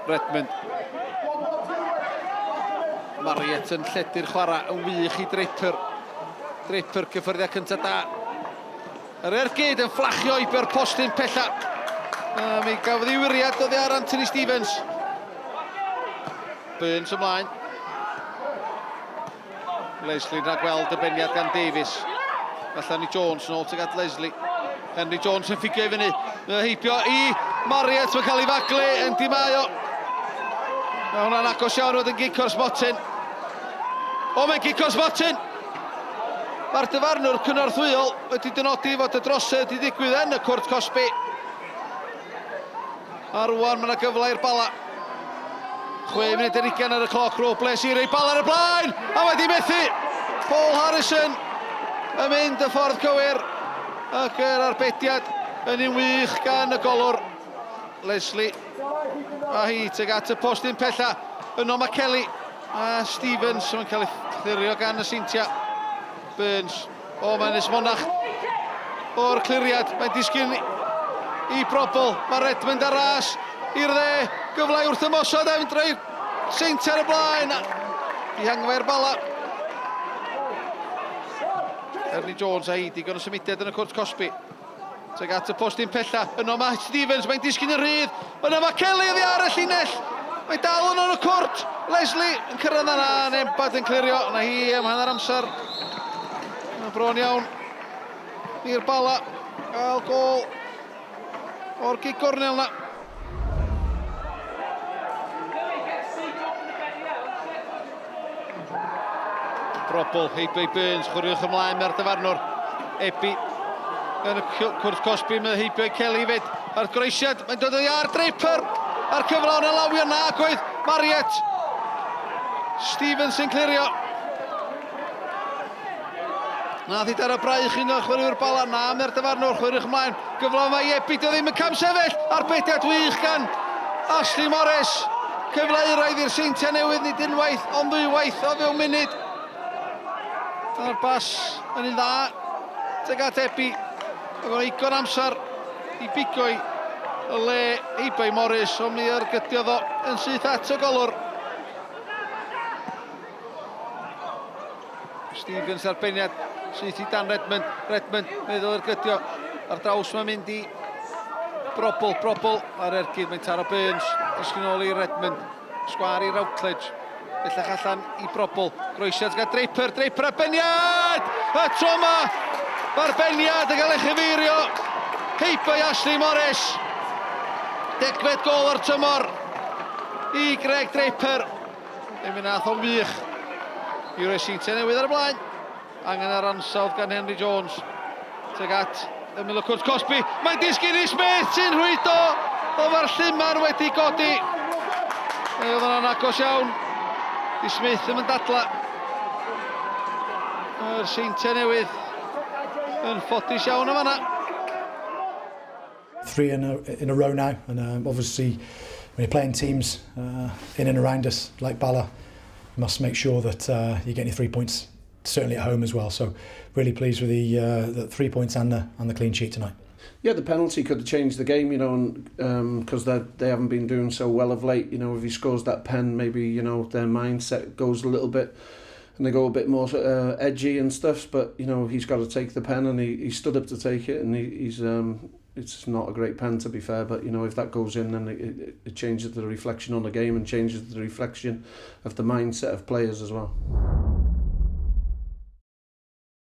Redmond. Mariet yn lledu'r chwarae yn wych I Draper. Draper cyffyrddiad cyntaf da. Yr ergyd yn fflachio I ber postyn pella. Mi gafodd I wiriad oddi ar Anthony Stevens. Burns ymlaen. Leslie rhagweld y beniad gan Davies. Allan I Jones yn ôl teg at Leslie. Henry Jones yn ffigio I fyny. Heibio I Mariet yn cael ei faglu yn dimau o. Mae hwnna'n agos iawn oedd yn gico'r sbotyn. O, mae'n gico'r sbotyn! Mae'r dyfarnwr cynorthwyol wedi dynodi fod y drosedd wedi digwydd yn y cwrt Cosby. A rwan mae yna gyfle i'r Bala. 6 munud ar 20 ar y cloc, Robles I rei Bala ar y blaen! A wedi methu! Paul Harrison yn mynd y ffordd cywir. Ac yr arbediad yn un wych gan y golwr. Leslie. A hi teg at y postyn pella. Yno mae Kelly. A Stevens yn cael ei chlirio gan y Seintiau. Burns. O, mae'n esmonach o'r cliriad. Mae'n disgyn I brobl. Mae Redmond ar ras i'r dde. Gyfle wrth ymosod a fynd drwy Seintiau ar y blaen. I hangfau'r Bala. Ernie Jones a hi digon o symudiad yn y cwrt Cosby. Teg at y postyn pella. Yno mae Stevens. Mae'n disgyn y rhydd. Yno mae Kelly oddi ar y llinell. Mae dal yn y cwrt. Leslie yn cyrraedd yna. Nembad yn clirio. Na hi am hanner amser. Mae'n bron iawn i'r Bala. Gael gol o'r gig gornel na. Brobl, Heibio Burns, chwaraewch ymlaen me'r dyfarnwr. Ebi yn y cwrt Cosby, mae Heibio Kelly fyd. A'r groesiad, mae'n dod ar Draper. A'r cyfle o'n alawio na gwaith Mariet. Stevens yn clirio. Na ddid ar y braich un o'r chwaraewr Bala. Na me'r dyfarnwr, chwaraewch ymlaen. Gyfle mae Ebi, dio ddim yn cam sefyll. Arbediad wych gan Ashley Morris. Cyfle uraidd i'r Seintiau Newydd, nid unwaith, ond ddwywaith o fewn munud. A'r bas yn un dda. Teg at Ebi. Ac o'n eigon amser I bigoi y le Heibio Morris, ond mi argydiodd o yn syth at y golwr. Stevens arbeniad, syth I dan Redmond. Redmond, meddwl argydio. Ar draws mae'n mynd I brobl. Ar ergyd, mae'n taro Burns. Disgyn ôl I Redmond. Sgwar I Routledge. Bellach allan I brobl. Groesiad gan Draper. Draper arbeniad! Y tro yma! Arbeniad yn cael ei chyfeirio. Heibio Ashley Morris. 10 gol o'r tymor I Greg Draper. Mi nath o'n wych i'r Seintiau Newydd ar y blaen. Angen ar ansawdd gan Henry Jones. Teg at ymyl y cwrt Cosby. Mae'n disgyn I Smith sy'n rhwydo. O fa'r llymar wedi godi. Oedd yna'n agos iawn. I Smith yn dadla. Yr Seintiau Newydd yn ffodus iawn o fanna. 3 in a row now, and obviously when you're playing teams in and around us like Bala, you must make sure that you're getting your 3 points, certainly at home as well. So really pleased with the 3 points and the clean sheet tonight. Yeah, the penalty could have changed the game, you know, because they haven't been doing so well of late. You know, if he scores that pen, maybe, you know, their mindset goes a little bit and they go a bit more edgy and stuff. But, you know, he's got to take the pen and he stood up to take it, and he's it's not a great pen, to be fair, but, you know, if that goes in, then it changes the reflection on the game and changes the reflection of the mindset of players as well.